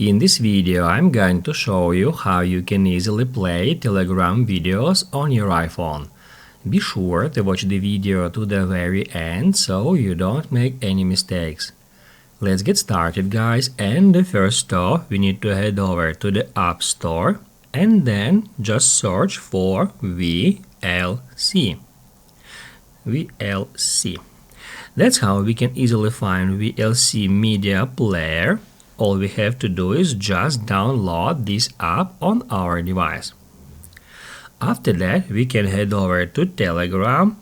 In this video, I'm going to show you how you can easily play Telegram videos on your iPhone. Be sure to watch the video to the very end so you don't make any mistakes. Let's get started, guys, and the first stop we need to head over to the App Store and then just search for VLC. VLC. That's how we can easily find VLC Media Player. All we have to do is just download this app on our device. After that, we can head over to Telegram.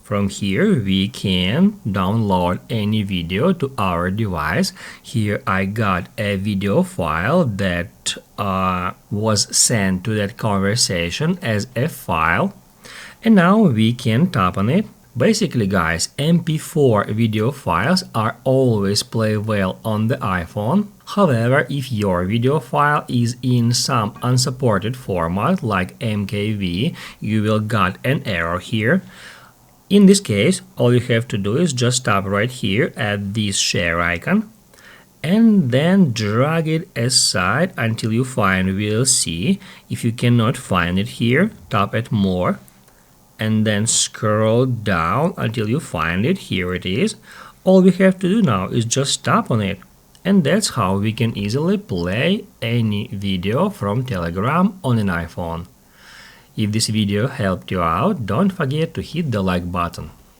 From here, we can download any video to our device. Here I got a video file that was sent to that conversation as a file. And now we can tap on it. Basically, guys, MP4 video files are always play well on the iPhone. However, if your video file is in some unsupported format like MKV, you will get an error here. In this case, all you have to do is just tap right here at this share icon and then drag it aside until you find VLC. If you cannot find it here, tap at More and then scroll down until you find it. Here it is. All we have to do now is just tap on it, and that's how we can easily play any video from Telegram on an iPhone. If this video helped you out, don't forget to hit the like button.